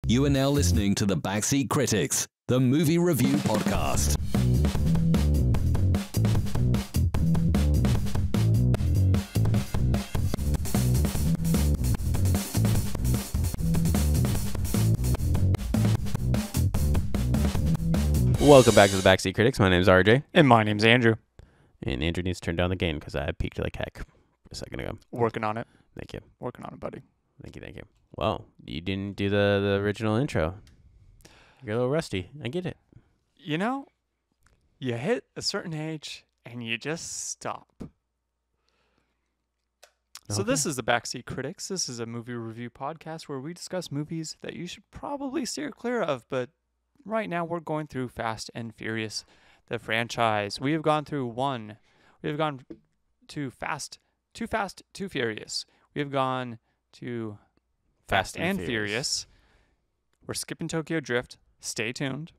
You are now listening to The Backseat Critics, the movie review podcast. Welcome back to The Backseat Critics. My name's RJ. And my name's Andrew. And Andrew needs to turn down the gain because I peaked like heck a second ago. Working on it. Thank you. Working on it, buddy. Thank you. Well, you didn't do the original intro. You're a little rusty. I get it. You know, you hit a certain age and you just stop. So this is The Backseat Critics. This is a movie review podcast where we discuss movies that you should probably steer clear of, but right now we're going through Fast and Furious, the franchise. We have gone through one. We have gone to Too Fast, Too Furious. We have gone to Fast and Furious. We're skipping Tokyo Drift. Stay tuned.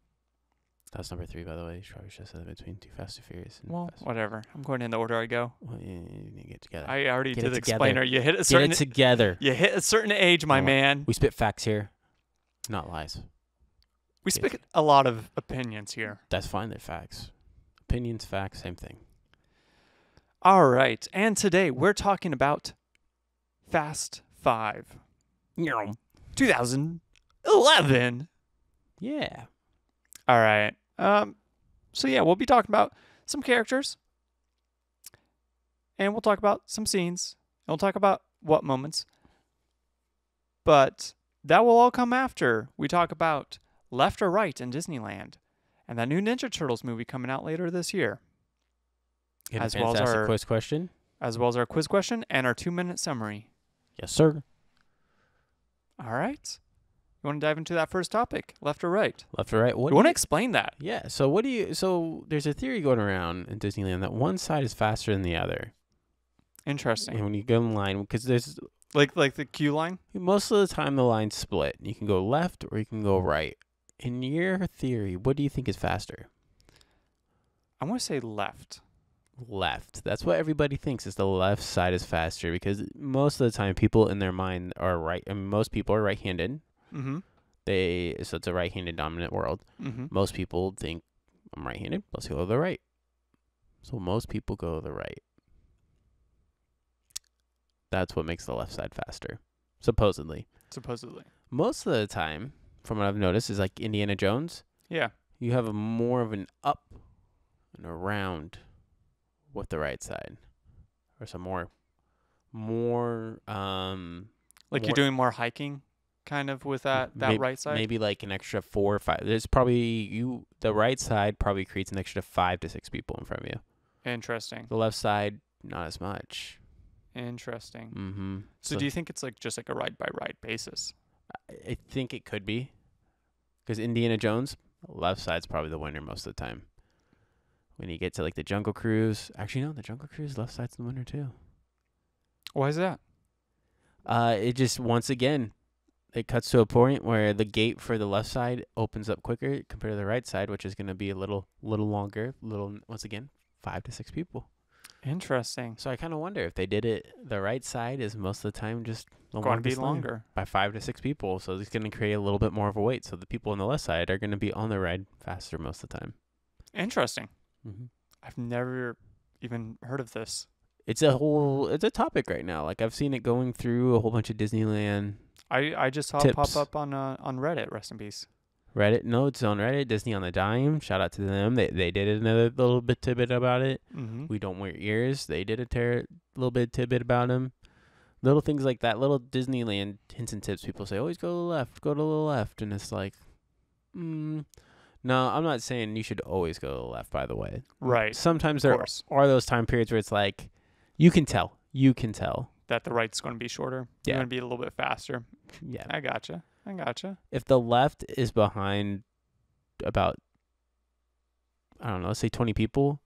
That's number 3, by the way. You probably should have said it between Too Fast, Too Furious. And Well, whatever. I'm going in the order I go. Well, you need to get together. I already Get did it the explainer. You hit a Get certain it together. You hit a certain age, my man. We spit facts here, not lies. We speak a lot of opinions here. That's fine. They're facts. Opinions, facts, same thing. All right. And today we're talking about Fast 5. 2011. Yeah. All right. So yeah, we'll be talking about some characters. And we'll talk about some scenes. And we'll talk about what moments. But that will all come after we talk about Left or Right in Disneyland and that new Ninja Turtles movie coming out later this year. As well as our quiz question. As well as our quiz question and our 2-minute summary. Yes, sir. All right. You want to dive into that first topic, left or right? Left or right? You want to explain that? Yeah. So there's a theory going around in Disneyland that one side is faster than the other. Interesting. And when you go in line, because there's like the queue line? most of the time the line's split. You can go left or you can go right. In your theory, what do you think is faster? I want to say left. Left. That's what everybody thinks is the left side is faster because most of the time people in their mind are right. I mean, most people are right-handed. Mm-hmm. So it's a right-handed dominant world. Mm-hmm. Most people think I'm right-handed. Let's go to the right. So most people go to the right. That's what makes the left side faster, supposedly. Most of the time, from what I've noticed, is like Indiana Jones. Yeah. You have more of an up and around with the right side, or some more. Like you're doing more hiking, kind of with that right side. Maybe like an extra 4 or 5. There's probably the right side probably creates an extra 5 to 6 people in front of you. Interesting. The left side, not as much. Interesting. Mm-hmm. So do you think it's like just like a ride by ride basis? I think it could be, because Indiana Jones, left side's probably the winner most of the time. When you get to like the Jungle Cruise, actually no, the Jungle Cruise left side's the winner too. Why is that? It just once again, it cuts to a point where the gate for the left side opens up quicker compared to the right side, which is going to be a little longer. Once again, 5 to 6 people. Interesting. So I kind of wonder if they did it. The right side is most of the time just going to be longer by 5 to 6 people. So it's going to create a little bit more of a wait. So the people on the left side are going to be on the ride faster most of the time. Interesting. Mm-hmm. I've never even heard of this. It's a topic right now. Like I've seen it going through a whole bunch of Disneyland. I just saw it pop up on Reddit. Rest in peace. Reddit, no, it's on Reddit. Disney on the Dime. Shout out to them. They did another little bit tidbit about it. Mm-hmm. We Don't Wear Ears. They did a little bit tidbit about them. Little things like that. Little Disneyland hints and tips. People say always go to the left. Go to the left, and it's like, no, I'm not saying you should always go to the left. By the way, right. Sometimes there are those time periods where it's like, you can tell that the right's going to be shorter. Yeah. You're going to be a little bit faster. Yeah, I gotcha. If the left is behind about, I don't know, let's say 20 people,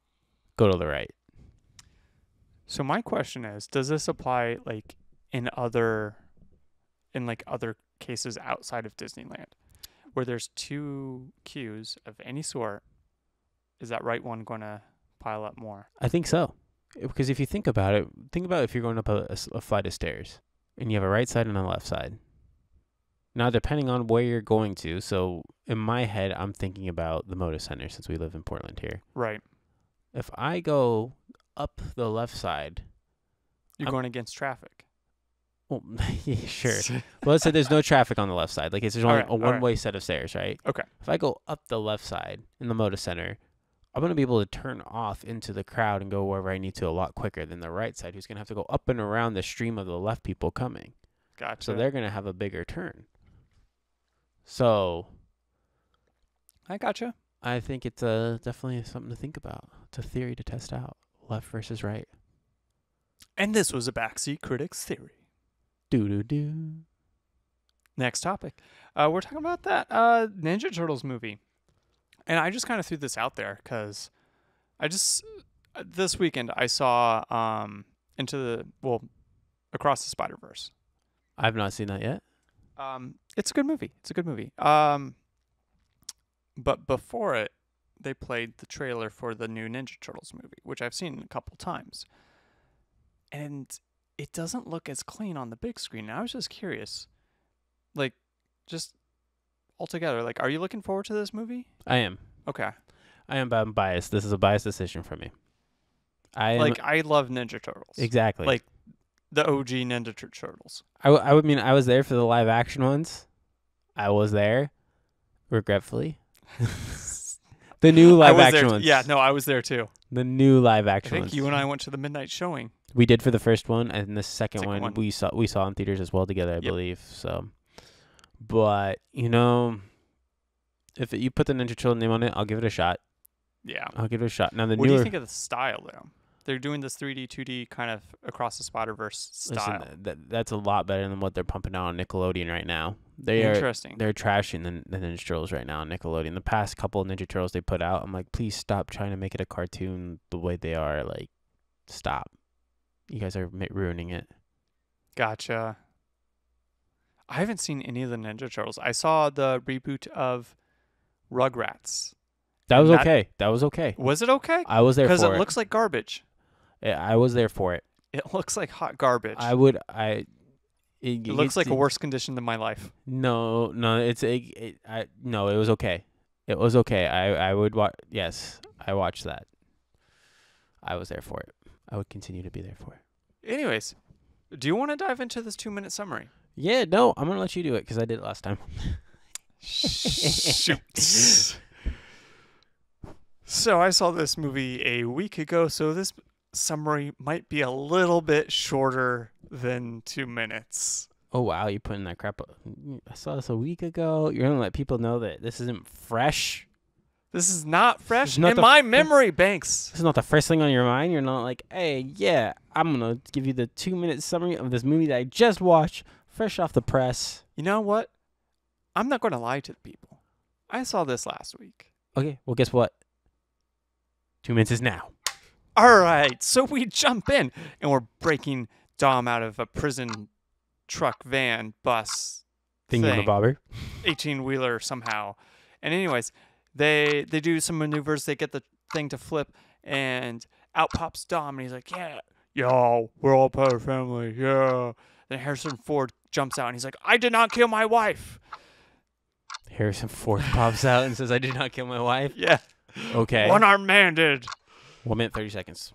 go to the right. So my question is, does this apply like in other cases outside of Disneyland where there's 2 queues of any sort? Is that right one going to pile up more? I think so. Because if you think about it if you're going up a flight of stairs and you have a right side and a left side. Now, depending on where you're going to, so in my head, I'm thinking about the Moda Center since we live in Portland here. Right. If I go up the left side, You're going against traffic. well, yeah, sure. Well, let's say there's no traffic on the left side. Like, it's just only Alright, a one-way set of stairs, right? Okay. If I go up the left side in the Moda Center, I'm going to be able to turn off into the crowd and go wherever I need to a lot quicker than the right side, who's going to have to go up and around the stream of the left people coming. Gotcha. So they're going to have a bigger turn. So I gotcha. I think it's definitely something to think about. It's a theory to test out. Left versus right. And this was a Backseat Critics theory. Do-do-do. Next topic. We're talking about that Ninja Turtles movie. And I just kind of threw this out there because this weekend I saw Across the Spider-Verse. I've not seen that yet. It's a good movie. But before it, they played the trailer for the new Ninja Turtles movie, which I've seen a couple times. And it doesn't look as clean on the big screen. And I was just curious, like, just altogether, like, are you looking forward to this movie? I am. Okay. I am, but I'm biased. This is a biased decision for me. I love Ninja Turtles. Exactly. Like, the OG Ninja Turtles. I would mean I was there for the live action ones. I was there, regretfully. The new live action ones. Yeah, no, I was there too. The new live action I think ones. you and I went to the midnight showing. We did for the first one, and the second one, one. we saw in theaters as well together, I believe. So, but if you put the Ninja Turtle name on it, I'll give it a shot. Yeah, I'll give it a shot. Now what do you think of the style though? They're doing this 3D, 2D kind of Across the Spider-Verse style. Listen, that's a lot better than what they're pumping out on Nickelodeon right now. Interesting. They're trashing the Ninja Turtles right now on Nickelodeon. The past couple of Ninja Turtles they put out, I'm like, please stop trying to make it a cartoon the way they are. Like, stop. You guys are ruining it. Gotcha. I haven't seen any of the Ninja Turtles. I saw the reboot of Rugrats. That was okay. That was okay. Was it okay? I was there for it. Because it looks like garbage. I was there for it. It looks like hot garbage. It looks like a worse condition than my life. No, it was okay. It was okay. I would watch. Yes, I watched that. I was there for it. I would continue to be there for it. Anyways, do you want to dive into this 2-minute summary? Yeah, no, I'm gonna let you do it because I did it last time. Shoot. So I saw this movie a week ago, so this summary might be a little bit shorter than 2 minutes. Oh, wow, you're putting that crap up. I saw this a week ago. You're going to let people know that this isn't fresh? This is not fresh not in my memory banks. This is not the first thing on your mind? You're not like, hey, yeah, I'm going to give you the 2-minute summary of this movie that I just watched, fresh off the press. You know what? I'm not going to lie to the people. I saw this last week. Okay, well, guess what? 2 minutes is now. All right, so we jump in, and we're breaking Dom out of a prison truck, van, bus thing. 18-wheeler somehow. And anyways, they do some maneuvers. They get the thing to flip, and out pops Dom, and he's like, yeah, yo, we're all part of the family, yeah. Then Harrison Ford jumps out, and he's like, I did not kill my wife. Harrison Ford pops out and says, I did not kill my wife? Yeah. Okay. One-armed man did. 1 minute, 30 seconds.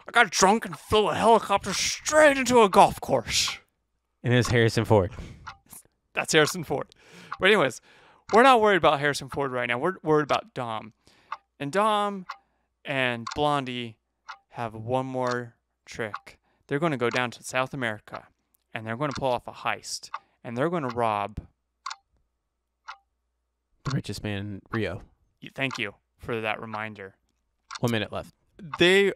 I got drunk and flew a helicopter straight into a golf course. And it's Harrison Ford. That's Harrison Ford. But anyways, we're not worried about Harrison Ford right now. We're worried about Dom. And Dom and Blondie have one more trick. They're going to go down to South America, and they're going to pull off a heist. And they're going to rob... the richest man in Rio. Thank you for that reminder. 1 minute left. They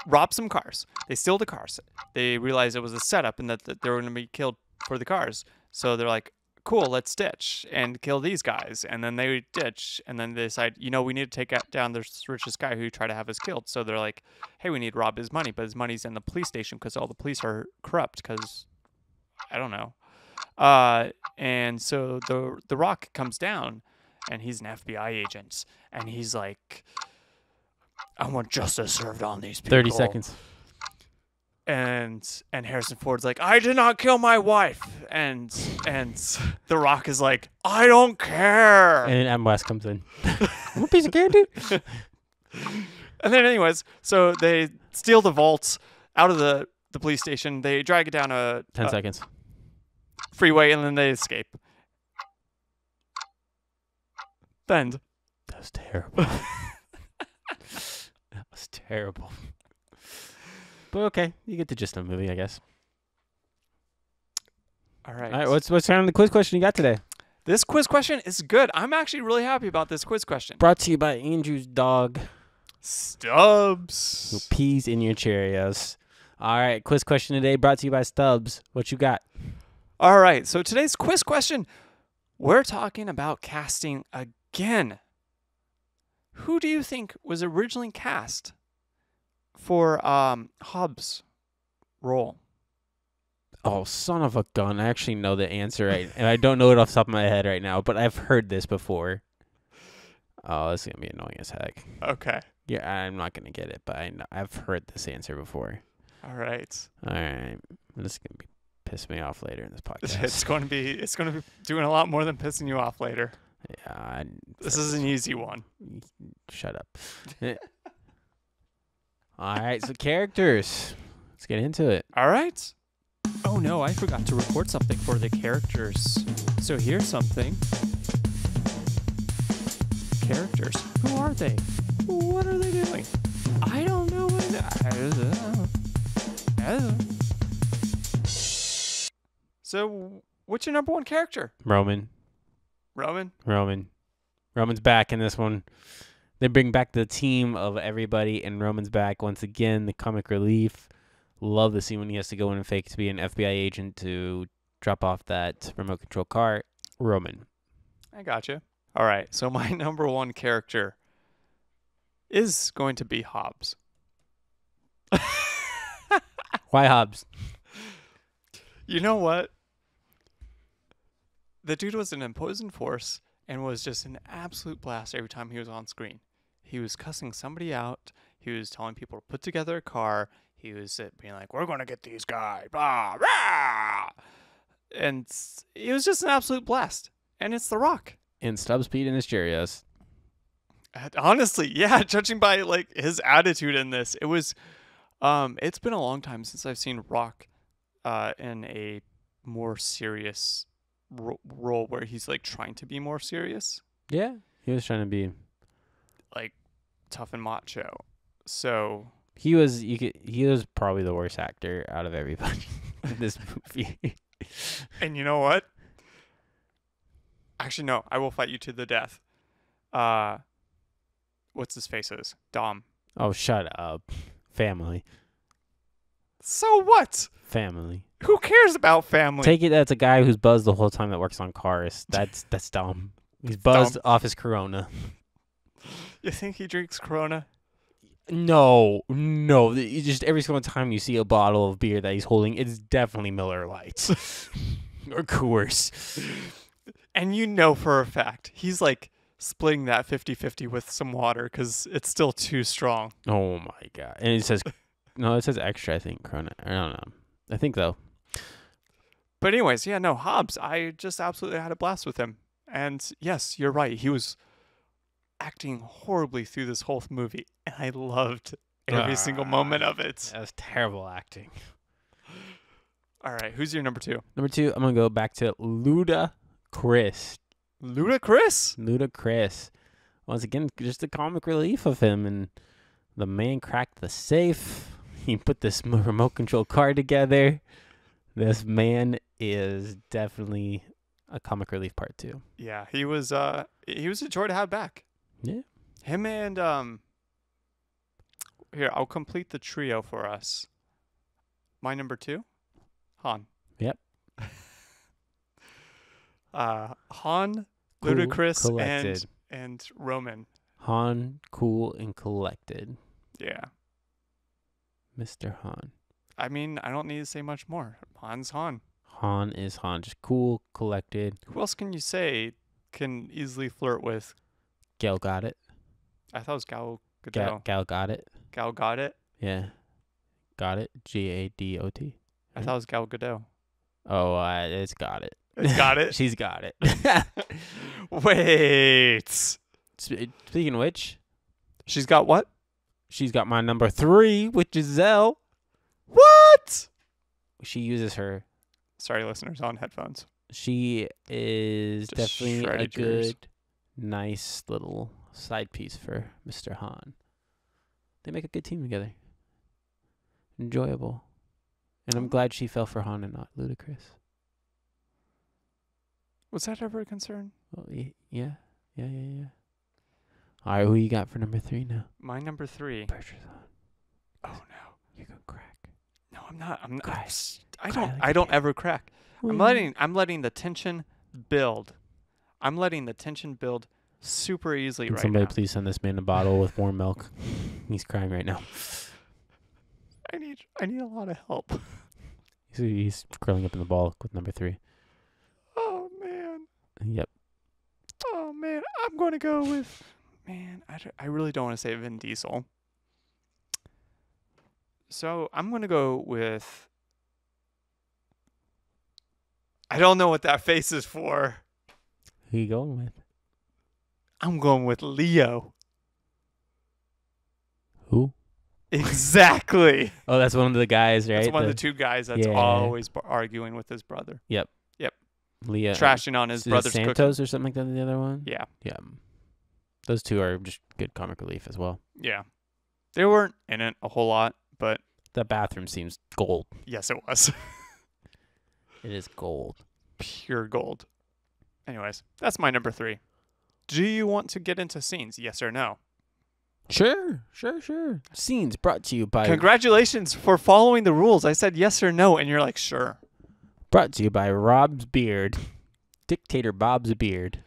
rob some cars. They steal the cars. They realize it was a setup and that they were going to be killed for the cars. So they're like, cool, let's ditch and kill these guys. And then they ditch. And then they decide, we need to take down this richest guy who tried to have us killed. So they're like, hey, we need to rob his money. But his money's in the police station because all the police are corrupt because, I don't know. And so the Rock comes down. And he's an FBI agent. And he's like, I want justice served on these people. 30 seconds. Harrison Ford's like, I did not kill my wife, and The Rock is like, I don't care. And then M. West comes in. I'm a piece of candy. And then anyways, so they steal the vault out of the police station. They drag it down a 10 seconds. freeway, and then they escape. Bend. That was terrible. That was terrible. But okay, you get the gist of the movie, I guess. All right. All right, what's on the quiz question you got today? This quiz question is good. I'm actually really happy about this quiz question. Brought to you by Andrew's dog. Stubbs. Who pees in your Cheerios. All right, quiz question today brought to you by Stubbs. What you got? All right, so today's quiz question, we're talking about casting again. Who do you think was originally cast for Hobbs' role? Oh, son of a gun. I actually know the answer, right? And I don't know it off the top of my head right now, but I've heard this before. Oh, this is going to be annoying as heck. Okay. Yeah, I'm not going to get it, but I've heard this answer before. All right. All right. This is going to be piss me off later in this podcast. It's going to be doing a lot more than pissing you off later. Yeah. This is an easy one. Shut up. All right, so characters. Let's get into it. All right. Oh no, I forgot to record something for the characters. So here's something. Characters. Who are they? What are they doing? I don't know what So, what's your number one character? Roman. Roman's back in this one. They bring back the team of everybody, and Roman's back once again. The comic relief. Love the scene when he has to go in and fake to be an FBI agent to drop off that remote control car. Roman. I gotcha. All right, so my number one character is going to be Hobbs. Why Hobbs? You know what? The dude was an imposing force and was just an absolute blast every time he was on screen. He was cussing somebody out. He was telling people to put together a car. He was being like, we're going to get these guys. Blah, blah. And it was just an absolute blast. And it's The Rock. And Stubbs peed in his Cheerios. Honestly, yeah, judging by like his attitude in this, it was it's been a long time since I've seen Rock in a more serious role where he's like trying to be more serious. Yeah, he was trying to be like tough and macho. So he was probably the worst actor out of everybody in this movie. And you know what? Actually, no, I will fight you to the death. What's his faces? Dom. Oh, shut up. Family. So what? Family. Who cares about family? Take it that's a guy who's buzzed the whole time that works on cars. That's dumb. He's buzzed off his Corona. You think he drinks Corona? No. You just every single time you see a bottle of beer that he's holding, it's definitely Miller Lite or Coors. And you know for a fact, he's like splitting that 50-50 with some water because it's still too strong. Oh, my God. And it says, no, it says extra, I think, Corona. I don't know. I think, though. But anyways, yeah, no, Hobbs, I just absolutely had a blast with him. And yes, you're right. He was acting horribly through this whole movie. And I loved every single moment of it. That was terrible acting. All right, who's your number two? Number two, I'm going to go back to Ludacris. Ludacris. Once again, just the comic relief of him. And the man cracked the safe. He put this remote control car together. This man is definitely a comic relief part two. Yeah, he was a joy to have back. Yeah. Him and here, I'll complete the trio for us. My number two, Han. Yep. Han, Cool, Ludacris, collected. and Roman. Han, cool, and collected. Yeah. Mr. Han. I mean, I don't need to say much more. Han's Han. Han is Han. Just cool, collected. Who else can you say can easily flirt with? Gal Gadot. I thought it was Gal Gadot. Gal Gadot. Gal Gadot. Yeah. Got it? Gadot. I thought it was Gal Gadot. Oh, it's got it. It's got it? She's got it. Wait. Speaking of which, She's got what? she's got my number 3, which is Zell. What? She uses her. Sorry, listeners, on headphones. She is Just definitely a shredded yours. good, nice little side piece for Mr. Han. They make a good team together. Enjoyable. And I'm glad she fell for Han and not Ludacris. Was that ever a concern? Well, yeah. All right, who you got for number 3 now? My number 3. Pressure's on. Oh no. You're gonna crack. No, I'm not. Guys, I don't ever crack. I'm letting the tension build. I'm letting the tension build super easily Can right somebody now. please send this man a bottle with warm milk? He's crying right now. I need a lot of help. He's curling up in the ball with number 3. Oh man. Yep. Oh man. I'm going to go with I really don't want to say Vin Diesel. So, I'm going to go with I don't know what that face is for. Who you going with? I'm going with Leo. Who? Exactly. Oh, that's one of the guys, right? That's one of the 2 guys that's Yeah. always arguing with his brother. Leah. Trashing on his is it brother's Santos cooking. or something like that. The other one. Yeah. Yeah. Those 2 are just good comic relief as well. Yeah. They weren't in it a whole lot, but The bathroom seems gold. yes, it was. It is gold. Pure gold. Anyways, that's my number 3. Do you want to get into scenes? Yes or no? Sure. Scenes brought to you by Congratulations for following the rules. I said yes or no, and you're like, sure. Rob's Beard, Dictator Bob's Beard.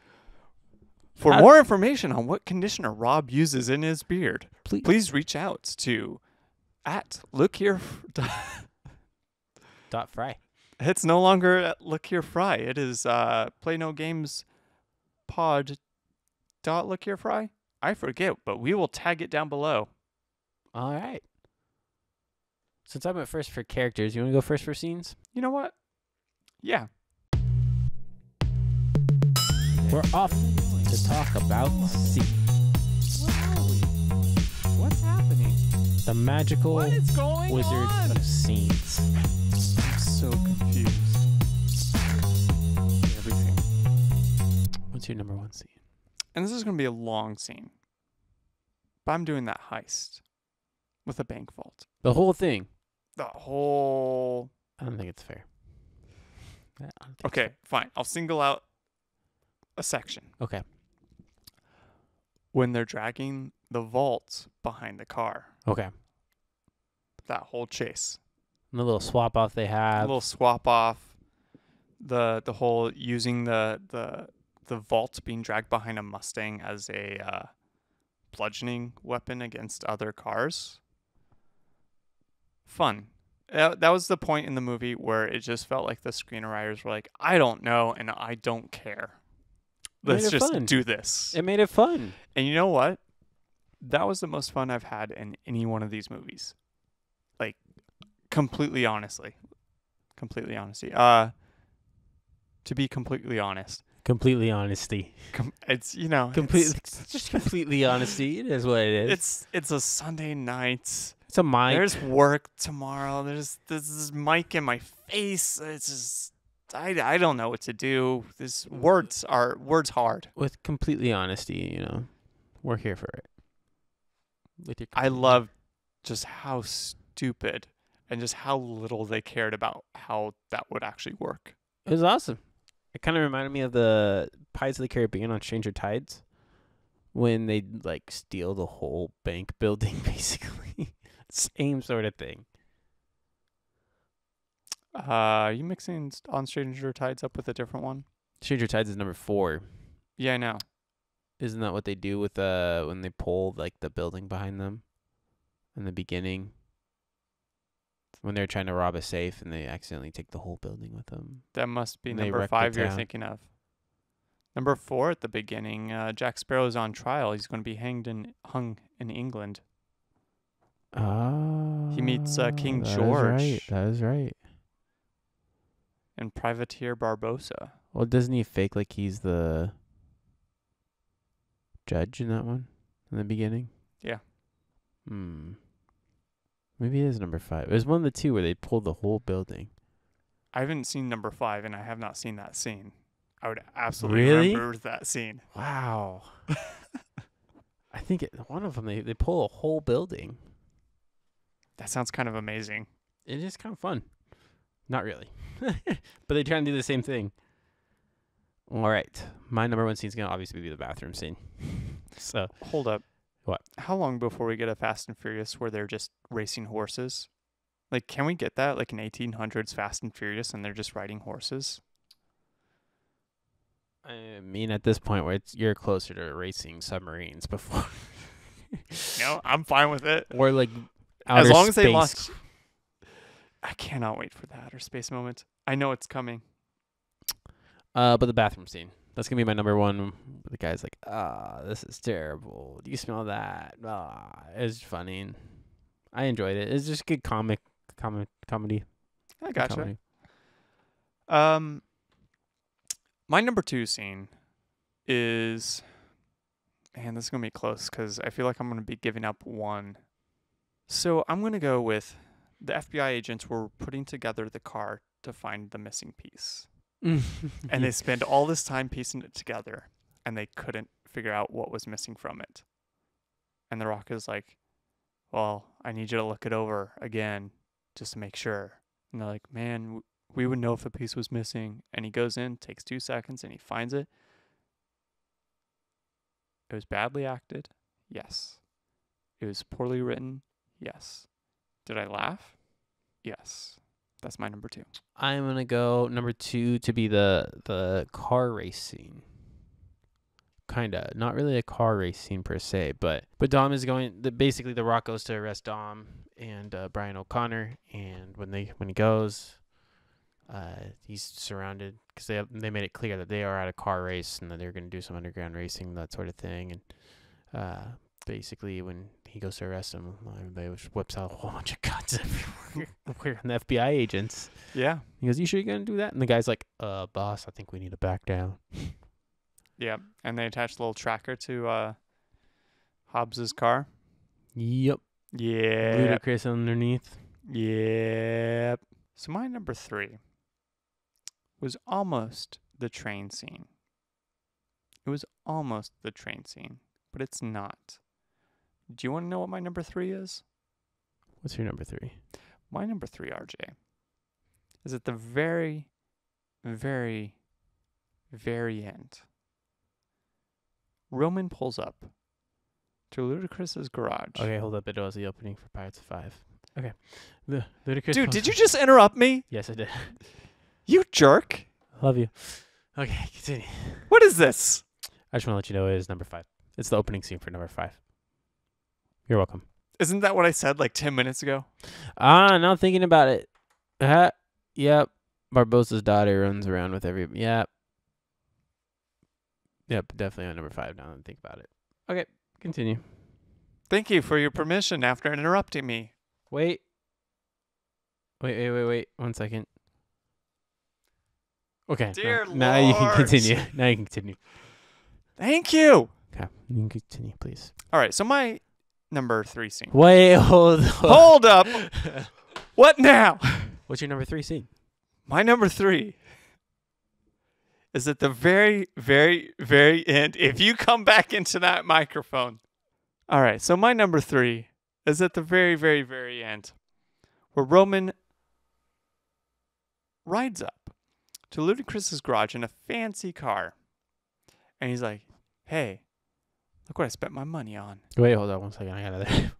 For more information on what conditioner Rob uses in his beard, Please. please reach out to @lookhere. Fry. It's no longer at Look Here Fry. It is Play No Games Pod. Look Here Fry. I forget, but we will tag it down below. All right. Since I went first for characters, you want to go first for scenes? You know what? Yeah. We're off to talk about scenes. What's happening? The magical What is going wizards on? of scenes. I'm so confused. Everything. What's your number 1 scene? And this is going to be a long scene. But I'm doing that heist with a bank vault. The whole thing. The whole... I don't think it's fair. I don't think it's Okay, fine. I'll single out a section. fair. Okay. When they're dragging the vault behind the car. Okay. That whole chase. And the little swap off they A have. little swap off. The whole using the vault being dragged behind a Mustang as a bludgeoning weapon against other cars. Fun. That was the point in the movie where it just felt like the screenwriters were like, I don't know and I don't care. Let's Made it just fun. do this. It made it fun. And you know what? That was the most fun I've had in any one of these movies. Like, completely honestly. Completely honesty. To be completely honest. Completely honesty. It's, you know. Just completely honesty. It is what it is. It's a Sunday night. It's a mic. There's work tomorrow. There's this mic in my face. It's just I don't know what to do. This words hard. With completely honesty, we're here for it. With your I love just how stupid and just how little they cared about how that would actually work. It was awesome. It kind of reminded me of the Pirates of the Caribbean on Stranger Tides when they like steal the whole bank building, basically. Same sort of thing. Are you mixing on Stranger Tides up with a different one? Stranger Tides is number 4. Yeah, I know. Isn't that what they do with when they pull like the building behind them in the beginning? When they're trying to rob a safe and they accidentally take the whole building with them. That must be And they number wreck the 5 you're town. thinking of. Number 4 at the beginning, Jack Sparrow's on trial. He's going to be hung in England. Oh. He meets King that is George. right. That is right. And Privateer Barbosa. Well, doesn't he fake like he's the judge in that one in the beginning? Yeah. Maybe it is number 5. It was one of the two where they pulled the whole building. I haven't seen number 5, and I have not seen that scene. I would absolutely Really? remember that scene. Wow. I think one of them, they pull a whole building. That sounds kind of amazing. It is kind of fun. Not really. But they try and do the same thing. All right. My number 1 scene is going to obviously be the bathroom scene. So Hold up. What? How long before we get a Fast and Furious where they're just racing horses? Like, can we get that? Like an 1800s Fast and Furious and they're just riding horses? I mean, at this point where you're closer to racing submarines before. No, I'm fine with it. Or like As long as they space. launch. I cannot wait for the outer space moment. I know it's coming. But the bathroom scene. That's going to be my number 1. The guy's like, this is terrible. Do you smell that? It's funny. I enjoyed it. It's just good comedy. I gotcha. Comedy. My number 2 scene is, man, this is going to be close because I feel like I'm going to be giving up one. So I'm going to go with the FBI agents were putting together the car to find the missing piece. And they spend all this time piecing it together, and they couldn't figure out what was missing from it. And The Rock is like, well, I need you to look it over again just to make sure. And they're like, man, we would know if a piece was missing. And he goes in, takes 2 seconds, and he finds it. It was badly acted. Yes. It was poorly written. Yes. Did I laugh? Yes. That's my number 2. I'm going to go number 2 to be the car race scene. Kind of. Not really a car race scene per se, but Dom is going, basically The Rock goes to arrest Dom and Brian O'Connor, and when he goes, he's surrounded because they made it clear that they are at a car race and that they're going to do some underground racing, that sort of thing. And basically when he goes to arrest him, everybody whips out a whole bunch of guns everywhere. And the FBI agents. Yeah. He goes, you sure you're going to do that? And the guy's like, boss, I think we need to back down. Yeah. And they attach a little tracker to Hobbs's car. Yep. Yeah. Ludicrous underneath. Yep. So my number 3 was almost the train scene. It was almost the train scene, but it's not. Do you want to know what my number 3 is? What's your number 3? My number 3, RJ, is at the very, very, very end. Roman pulls up to Ludacris's garage. Okay, hold up. It was the opening for Pirates of 5. Okay. The Ludacris. Dude, did you just interrupt me? Yes, I did. You jerk. Love you. Okay, continue. What is this? I just want to let you know it is number 5. It's the opening scene for number 5. You're welcome. Isn't that what I said like 10 minutes ago? Now thinking about it. Yep. Barbosa's daughter runs around with Yep, definitely on number 5 now that I think about it. Okay, continue. Thank you for your permission after interrupting me. Wait. 1 second. Okay. Dear now you can Lord. continue. Thank you. Okay, you can continue, please. All right, so my number 3 scene. Wait, Hold up. What now? What's your number 3 scene? My number 3 is at the very, very, very end. If you come back into that microphone. All right, so my number 3 is at the very, very, very end, where Roman rides up to Ludacris's garage in a fancy car. And he's like, hey, look what I spent my money on. Wait, hold on 1 second. I got another.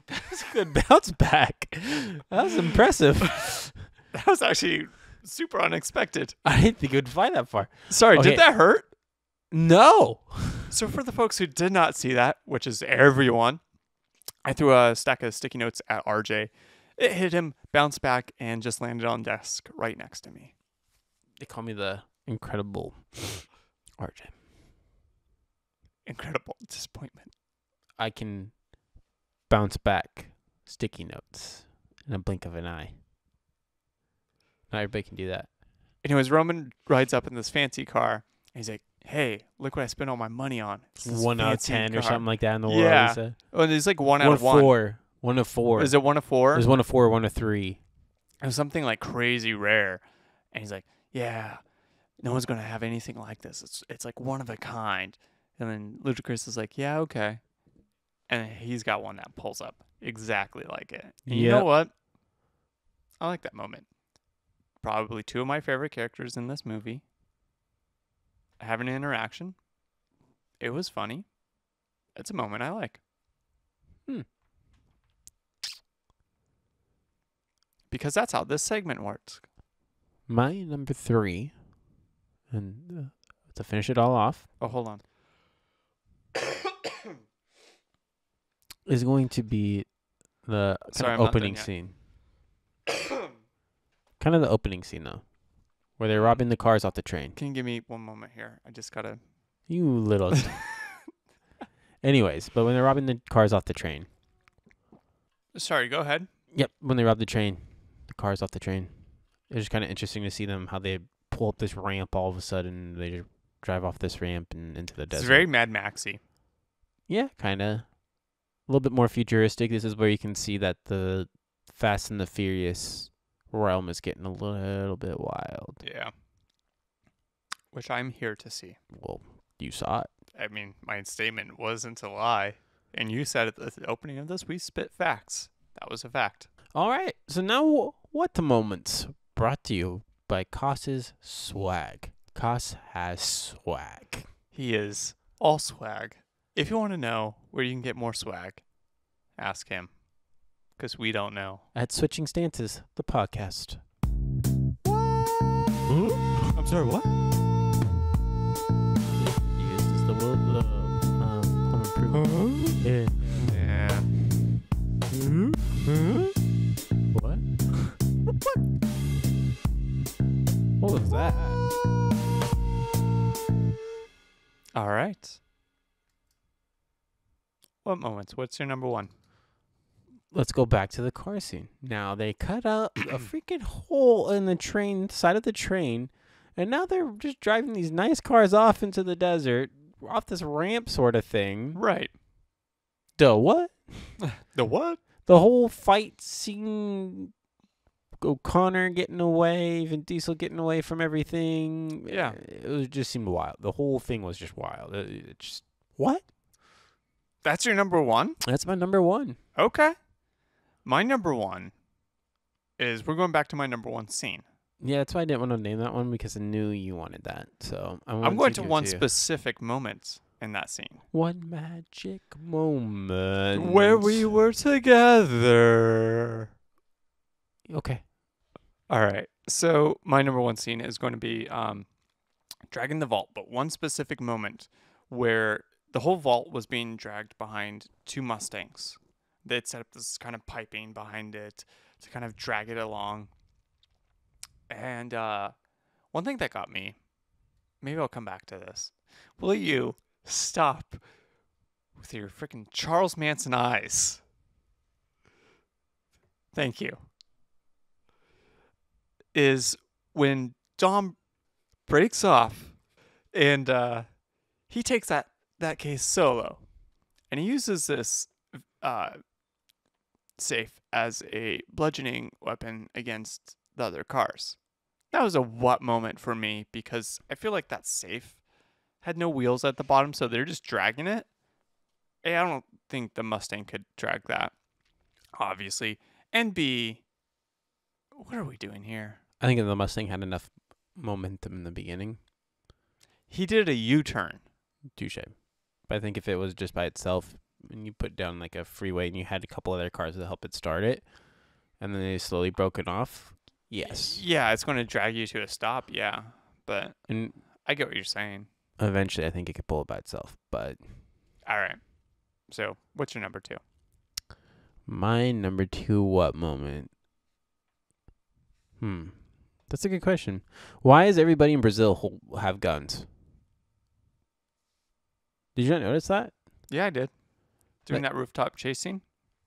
That was a good bounce back. That was impressive. That was actually super unexpected. I didn't think it would fly that far. Sorry, Okay. did that hurt? No. So for the folks who did not see that, which is everyone, I threw a stack of sticky notes at RJ. It hit him, bounced back, and just landed on the desk right next to me. They call me the incredible RJ. incredible disappointment. I can bounce back sticky notes in a blink of an eye. Not everybody can do that. Anyways, Roman rides up in this fancy car. And he's like, "Hey, look what I spent all my money on. It's this 1 out of fancy 10 or car." something like that in the Yeah. world. He said. Oh, and it's like 1 out One of of 1. 4. 1 of 4. Is it 1 of 4? There's 1 of 4, 1 of 3. It was something like crazy rare. And he's like, "Yeah, no one's gonna have anything like this. It's like one of a kind." And then Ludacris is like, "Yeah, okay." And he's got one that pulls up exactly like it. And you know Yep. what? I like that moment. Probably 2 of my favorite characters in this movie having an interaction. It was funny. It's a moment I like. Because that's how this segment works. My number 3, and to finish it all off, Oh, hold on. is going to be the Sorry, kind I'm of not done opening yet. scene. Kind of the opening scene, though, where they're robbing the cars off the train. Can you give me one moment here? I just gotta. You little. Anyways, but when they're robbing the cars off the train. Sorry, go ahead. Yep, when they rob the cars off the train. It's just kind of interesting to see them, how they pull up this ramp all of a sudden. They just drive off this ramp and into the desert. It's very Mad Maxy. Yeah, kind of. A little bit more futuristic. This is where you can see that the Fast and the Furious realm is getting a little bit wild. Yeah. Which I'm here to see. Well, you saw it. I mean, my statement wasn't a lie. And you said at the opening of this, we spit facts. That was a fact. All right. So now, what the moments brought to you by Koss's swag. Koss has swag. He is all swag. If you want to know where you can get more swag, ask him. Because we don't know. At Switching Stances, the podcast. I'm sorry, what? This is the world home improvement. Yeah. Yeah. What? What was that? All right. What moments? What's your number 1? Let's go back to the car scene. Now they cut out a freaking hole in the train side of the train, and now they're just driving these nice cars off into the desert, off this ramp sort of thing. Right. The what? The what? The whole fight scene, O'Connor getting away, Vin Diesel getting away from everything. Yeah. It just seemed wild. The whole thing was just wild. It just, what? That's your number 1? That's my number 1. Okay. My number 1 is, we're going back to my number 1 scene. Yeah, that's why I didn't want to name that one, because I knew you wanted that. So I'm going to give it one you. specific moment in that scene. One magic moment. Where we were together. Okay. All right. So my number 1 scene is going to be dragging the vault, but one specific moment where the whole vault was being dragged behind 2 Mustangs. They'd set up this kind of piping behind it to kind of drag it along. And one thing that got me, maybe I'll come back to this. Will you stop with your freaking Charles Manson eyes? Thank you. Is when Dom breaks off and he takes that case solo, and he uses this safe as a bludgeoning weapon against the other cars. That was a what moment for me, because I feel like that safe had no wheels at the bottom, so they're just dragging it. A, I don't think the Mustang could drag that, obviously. And B, what are we doing here? I think the Mustang had enough momentum in the beginning. He did a U-turn. Touche. But I think if it was just by itself, and you put down like a freeway and you had a couple other cars to help it start it, and then they slowly broke it off, yes. Yeah, it's going to drag you to a stop, yeah. But And I get what you're saying. eventually I think it could pull it by itself. But All right. So, what's your number 2? my number 2 what moment? That's a good question. Why does everybody in Brazil have guns? Did you not notice that? Yeah, I did. Doing that rooftop chase scene.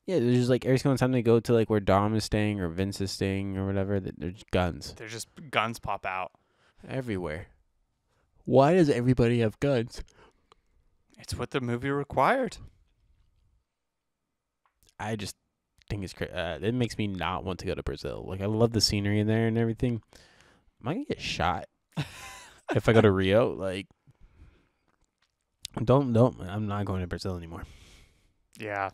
Yeah, there's just like every single time they go to like where Dom is staying or Vince is staying or whatever, there's guns There's just guns pop out. everywhere. Why does everybody have guns? It's what the movie required. I just think it's crazy. It makes me not want to go to Brazil. Like I love the scenery in there and everything. Am I gonna get shot if I go to Rio? Like, don't. I'm not going to Brazil anymore. Yeah.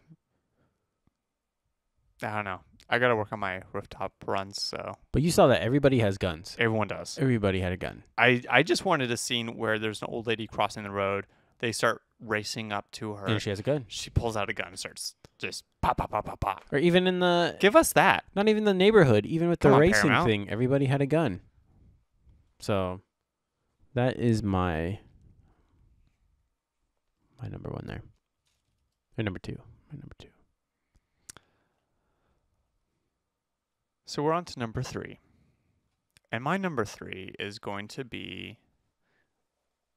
I don't know. I got to work on my rooftop runs, so. But you saw that everybody has guns. Everyone does. Everybody had a gun. I just wanted a scene where there's an old lady crossing the road. They start racing up to her. And she has a gun. She pulls out a gun and starts just pop, pop, pop, pop, pop. Or even in the... Give us that. Not even the neighborhood. Even with Come the on, racing Paramount. thing, everybody had a gun. So, that is my number one there. Or number two. My number two. So we're on to number 3. And my number 3 is going to be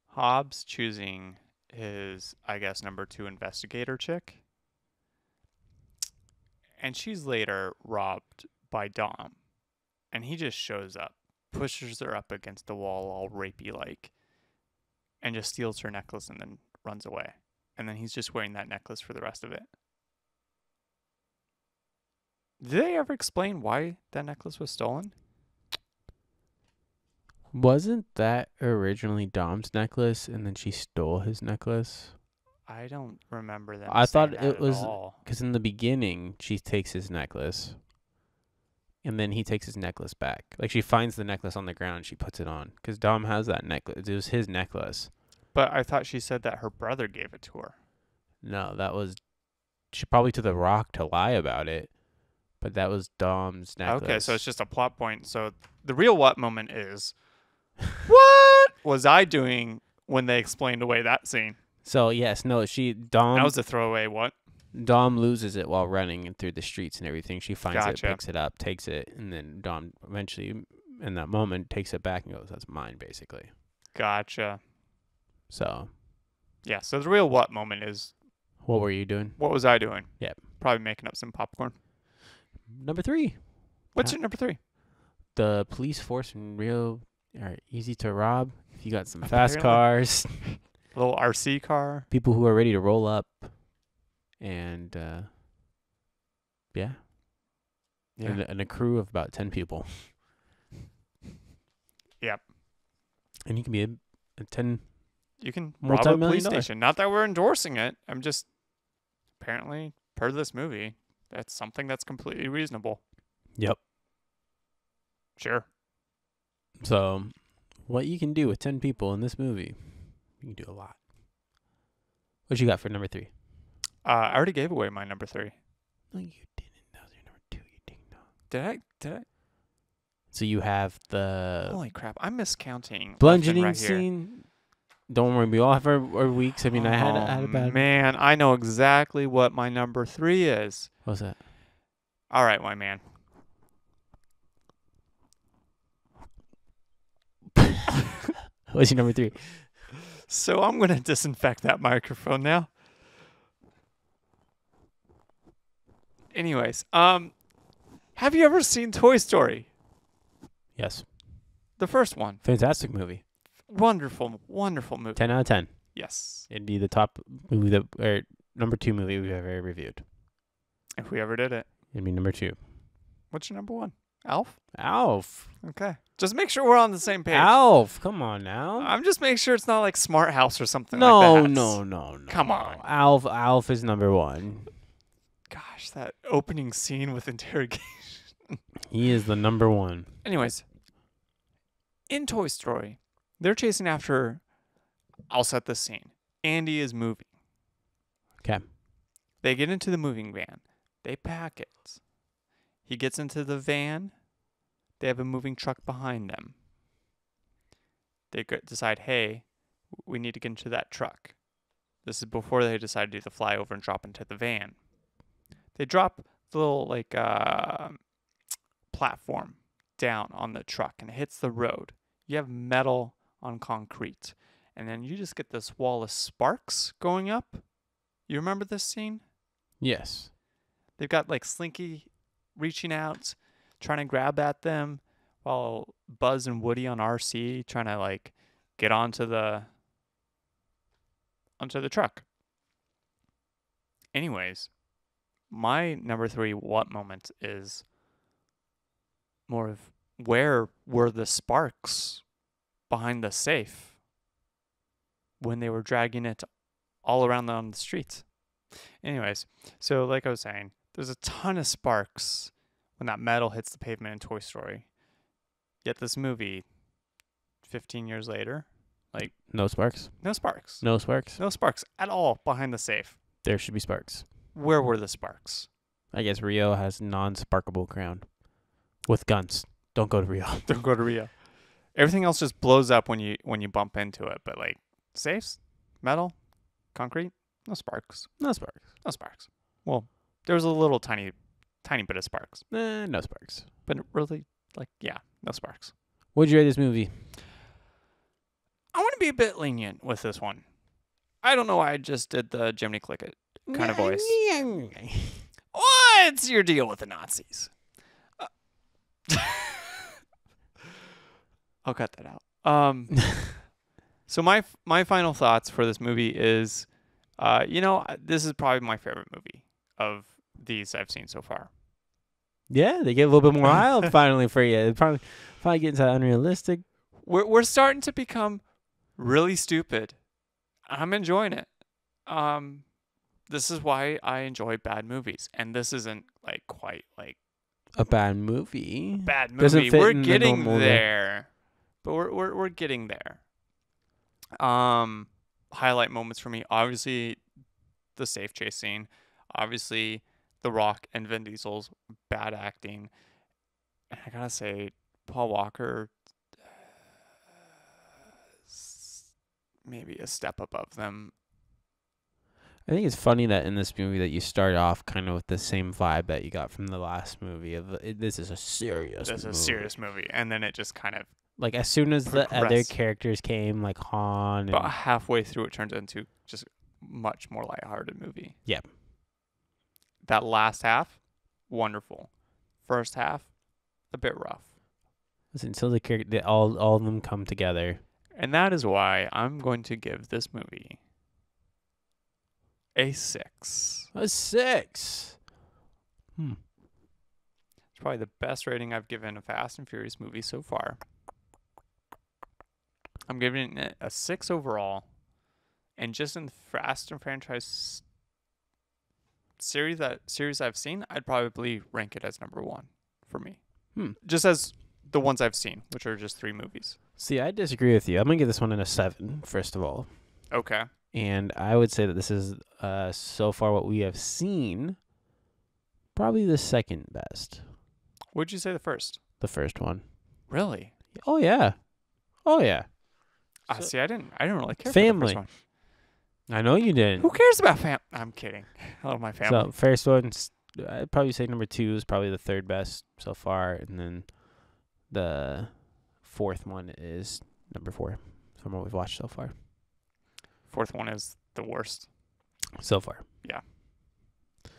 Hobbs choosing his, I guess, number 2 investigator chick. And she's later robbed by Dom. And he just shows up, pushes her up against the wall all rapey-like, and just steals her necklace and then runs away. And then he's just wearing that necklace for the rest of it. Did they ever explain why that necklace was stolen? Wasn't that originally Dom's necklace and then she stole his necklace? I don't remember them. I thought saying that it was at all. because in the beginning she takes his necklace and then he takes his necklace back. Like she finds the necklace on the ground and she puts it on because Dom has that necklace. It was his necklace. But I thought she said that her brother gave it to her. No, that was she probably took the rock to lie about it, but that was Dom's necklace. Okay, so it's just a plot point. So the real what moment is, what was I doing when they explained away that scene? So yes, no, Dom. That was a throwaway what? Dom loses it while running through the streets and everything. She finds Gotcha. it, picks it up, takes it, and then Dom eventually, in that moment, takes it back and goes, "That's mine," basically. Gotcha. So, Yeah, so the real what moment is, what were you doing? what was I doing? Yep. Probably making up some popcorn. Number 3. What's your number 3? The police force in Rio are easy to rob. If you got some fast Apparently. cars, A little RC car. people who are ready to roll up, and yeah. And a crew of about 10 people. Yep. And you can be a 10. You can rob a Multi-million police dollar. station. Not that we're endorsing it. I'm just, apparently, per this movie, that's something that's completely reasonable. Yep. Sure. So, what you can do with 10 people in this movie, you can do a lot. What you got for number 3? I already gave away my number 3. No, you didn't. That was your number 2. You ding dong. Did I? So you have the Holy crap. I'm miscounting. bludgeoning right here. scene. Don't worry, we all have our weeks. I mean, I had a bad. Man, I know exactly what my number 3 is. What's that? All right, my man. What's your number 3? So I'm going to disinfect that microphone now. Anyways, have you ever seen Toy Story? Yes. The first one. Fantastic movie. Wonderful, wonderful movie. 10 out of 10. Yes. It'd be the top movie or number 2 movie we've ever reviewed. If we ever did it. It'd be number 2. What's your number 1? Alf? Alf. Okay. Just make sure we're on the same page. Alf. Come on now. I'm just making sure it's not like Smart House or something No, like that. no. Come on. Alf is number 1. Gosh, that opening scene with interrogation. He is the number 1. Anyways, in Toy Story, they're chasing after, I'll set the scene. Andy is moving. Okay. They get into the moving van. They pack it. He gets into the van. They have a moving truck behind them. They decide, hey, we need to get into that truck. This is before they decide to do the flyover and drop into the van. They drop the little platform down on the truck and it hits the road. You have metal on concrete. and then you just get this wall of sparks going up. You remember this scene? Yes. They've got like Slinky reaching out, trying to grab at them, while Buzz and Woody on RC trying to like get onto the truck. Anyways, my number 3 what moment is more of where were the sparks behind the safe when they were dragging it all around on the streets. Anyways, so like I was saying, there's a ton of sparks when that metal hits the pavement in Toy Story. Yet this movie, 15 years later, like No sparks. no sparks. No sparks. No sparks at all behind the safe. There should be sparks. Where were the sparks? I guess Rio has non-sparkable crown with guns. Don't go to Rio. Don't go to Rio. Everything else just blows up when you bump into it. But like safes, metal, concrete, no sparks. No sparks. No sparks. Well, there was a little tiny bit of sparks. No sparks. But really, like, yeah, no sparks. What'd you rate this movie? I want to be a bit lenient with this one. I don't know why I just did the Jiminy Cricket kind of voice. What's your deal with the Nazis? I'll cut that out. So my final thoughts for this movie is, this is probably my favorite movie of these I've seen so far. Yeah, they get a little bit more wild finally for you. They probably getting to unrealistic. We're starting to become really stupid. I'm enjoying it. This is why I enjoy bad movies, and this isn't like quite like A bad movie. bad movie. Doesn't fit We're in the getting normal there, but we're getting there. Highlight moments for me, obviously, the safe chase scene. Obviously, The Rock and Vin Diesel's bad acting. And I gotta say, Paul Walker, maybe a step above them. I think it's funny that in this movie that you start off kind of with the same vibe that you got from the last movie of this is a serious This is a serious movie, and then it just kind of like as soon as the other progress. characters came, like Han about and halfway through it turns into just much more lighthearted movie. Yeah. That last half, wonderful. First half, a bit rough. until the character all of them come together. And that is why I'm going to give this movie a 6. A 6. It's probably the best rating I've given a Fast and Furious movie so far. I'm giving it a 6 overall. And just in the Fast and franchise series I've seen, I'd probably rank it as number 1 for me. Just as the ones I've seen, which are just 3 movies. See, I disagree with you. I'm going to give this one a 7, first of all. Okay. And I would say that this is, so far what we have seen, probably the second best. Would you say the first? The first one. Really? Oh, yeah. Oh, yeah. See, I didn't really care Family. for the first one. I know you didn't. Who cares about family? I'm kidding. I love my family. So, first one's, I'd probably say number 2 is probably the third best so far. And then the fourth one is number 4 from what we've watched so far. Fourth one is the worst. So far. Yeah. All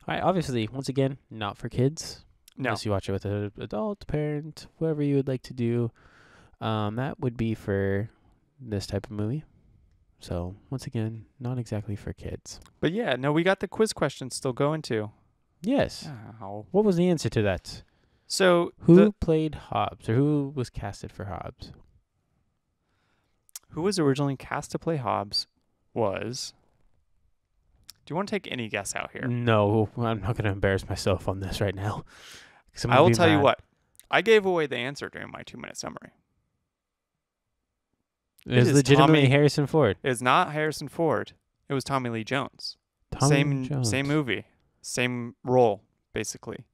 right. Obviously, once again, not for kids. No. Unless you watch it with an adult, parent, whoever you would like to do. That would be for this type of movie. So, once again, not exactly for kids. But yeah, no, we got the quiz question still going too. Yes. Oh. What was the answer to that? So Who played Hobbs, or who was casted for Hobbs? who was originally cast to play Hobbs was... Do you want to take any guess out here? No, I'm not going to embarrass myself on this right now. I will tell you what. I gave away the answer during my 2-minute summary. It is legitimately Harrison Ford. It is not Harrison Ford. It was Tommy Lee Jones. Tommy Jones. Same movie. Same role, basically.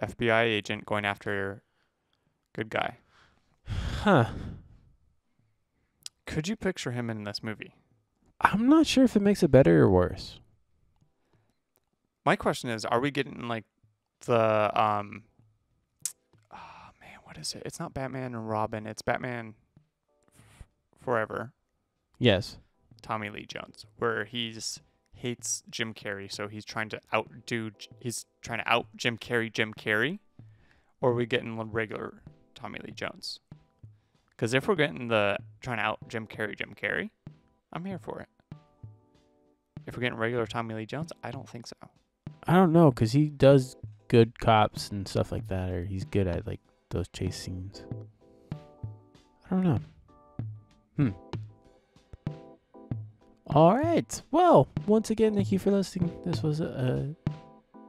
FBI agent going after good guy. Huh. Could you picture him in this movie? I'm not sure if it makes it better or worse. My question is, are we getting like the what is it? It's not Batman and Robin, it's Batman forever. Yes. Tommy Lee Jones, where he's hates Jim Carrey, so he's trying to out Jim Carrey, or are we getting regular Tommy Lee Jones? Because if we're getting the trying to out Jim Carrey, I'm here for it. If we're getting regular Tommy Lee Jones, I don't think so. I don't know, because he does good cops and stuff like that, or he's good at, like, those chase scenes. I don't know. All right. Well, once again, thank you for listening. This was a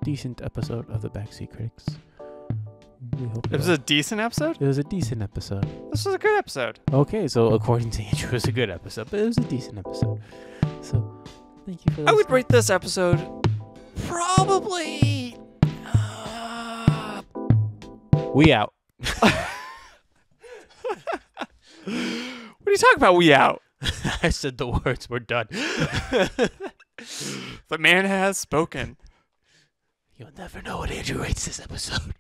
decent episode of the Backseat Critics. We hope It was a decent episode? It was a decent episode. This was a good episode. Okay, so according to Andrew, it was a good episode, but it was a decent episode. So, thank you for listening. I would rate this episode probably... We out. What are you talking about, we out? I said the words, we're done. The man has spoken. You'll never know what Andrew rates this episode.